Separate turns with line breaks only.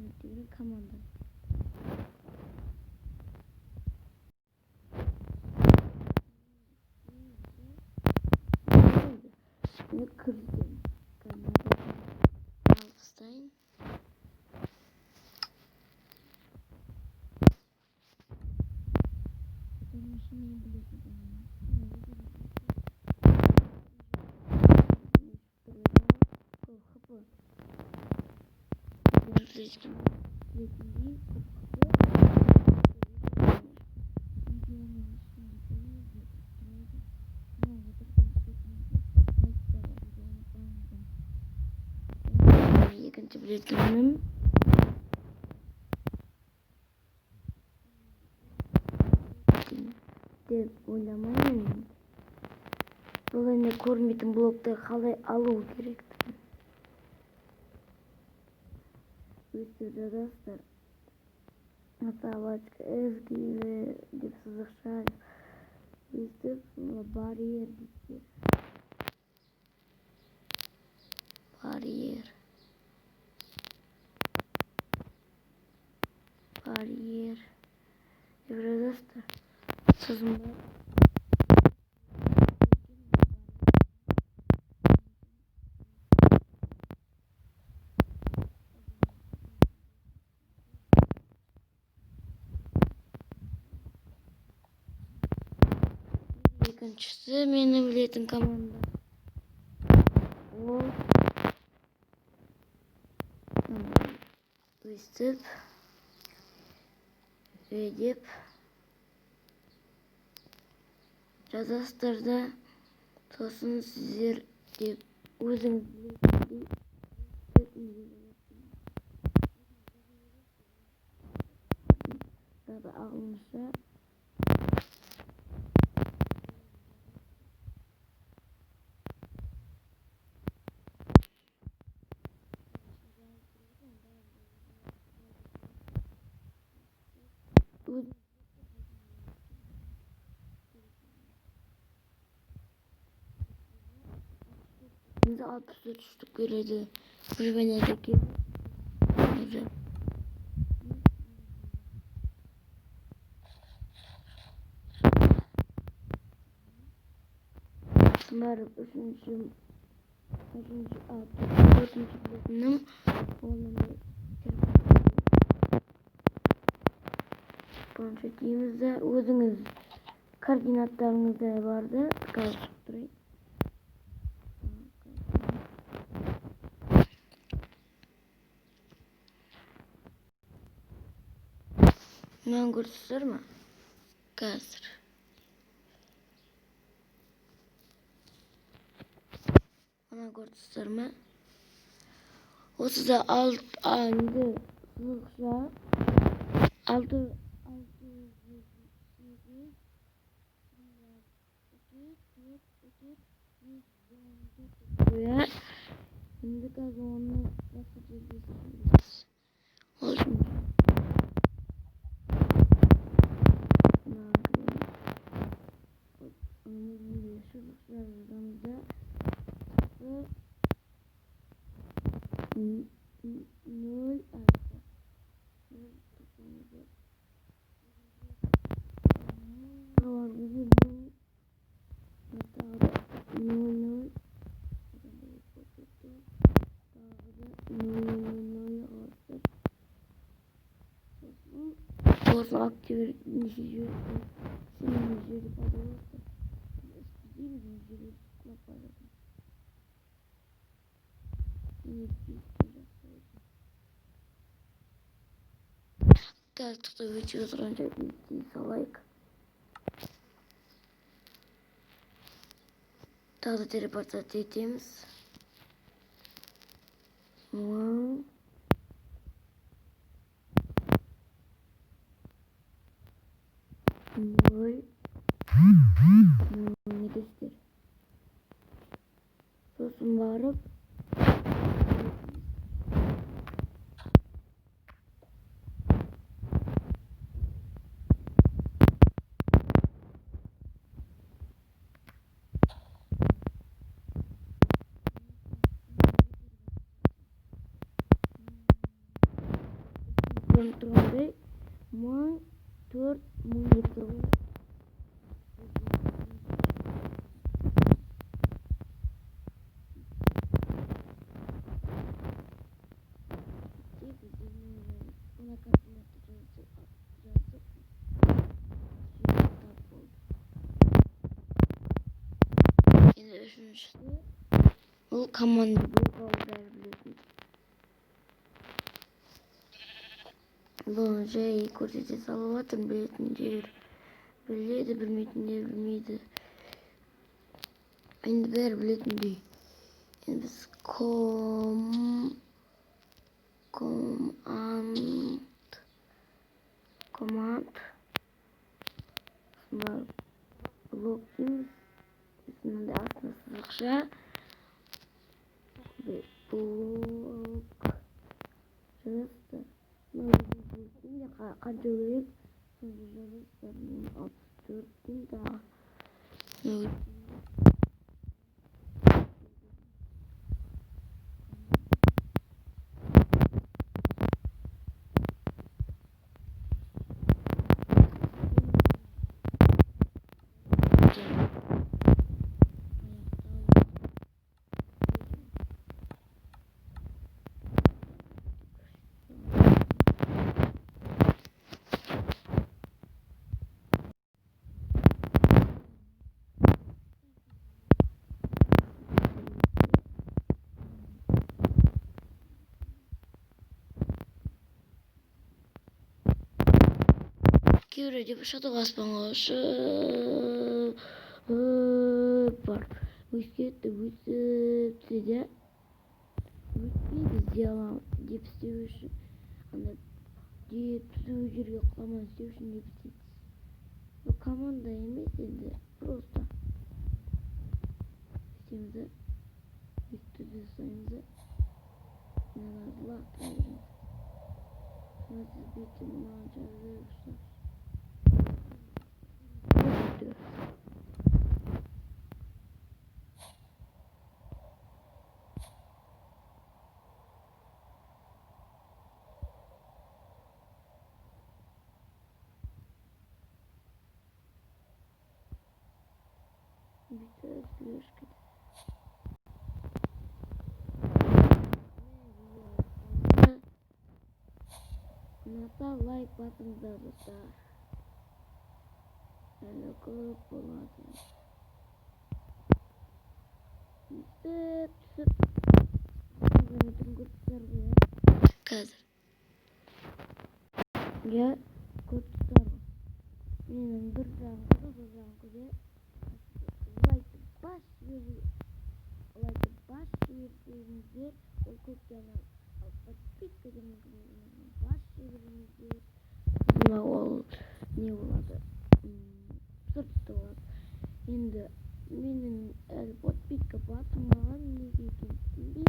Ultimate Commander. Bunu kırdım. Alstein. Benim işim iyi biliyorsun. Kapı. Seçkin. Seçkin. Yakıncı bilirdim. Dev oynamayın. Böyle көрмейтін блокты қалай алу керек? Өйткені достар, Аталачка Эзгиле деп сызықшайыз. Өйстіп, барьер дейді. Барьер. Евро достар, сызым бар. Екіншісі мені білетін команда. Ол өйстіп өйдеп жазасыздар да, сосын сіздер деп өзіңіз білетіндей алынса bize 64 şutluk görüldü. Kulübelerdeki Smarıp 3. bölümünün planşetimizde özünüz koordinatlarınız da vardı. Karıştırayım. Ben görsüzler mi? Kasır. Ona görsüzler mi? O size alt andı sızıksa altı ya şimdi kazanını nasıl çekiyorsunuz? Olsun. Aktif nişi senin yüzü kadar değil mi yüzü yaparım. Кажется, вы чего сразу лайк. Тогда телепортация Teams. Wow. Ой. Не göster. Sosun varıp көрініп тұрғандай 1004 деп тұр ғой. Мына координатты жазып енді үшіншісі бұл команда болып ал бәрі білетін. Бұл жай көрсете салып жатырмын, білетіндер біледі, білмейтіндер білмейді. Енді бәрі білетіндей. Енді біз команд блок дейміз. Мынандай астына сызықша блок жазды. Қанша керек сонда жазасыздар. Мен 64 деймін дағы. Кейбіреу деп ұшады аспанға ұшып бар. Өсіп де өтпейді сделам деп істеу үшін, анда түзу жерге құламай істеу үшін деп істейді. Бұл команда емес, енді просто істейміз да, бүйтіп жасаймыз да, мыналарды лақтыра береміз. Sonra siz бүйтіп мынаны жазып ұстайсыз. Бүйтіп флешка. Ұнаса лайк басыңыздар достар. Әлі көп болады. Түсіп қызметім көрсіздер ғой. Қазір көрсіздер ғой. Менің бір жағын көзе лайкты бас жіберсеңіздер, ол көп жағынан подписка демеңіздер, бас жіберіңіздер. Ол не болады? Сұртты болады. Енді менің әлі подписка басылмаған, неге екенін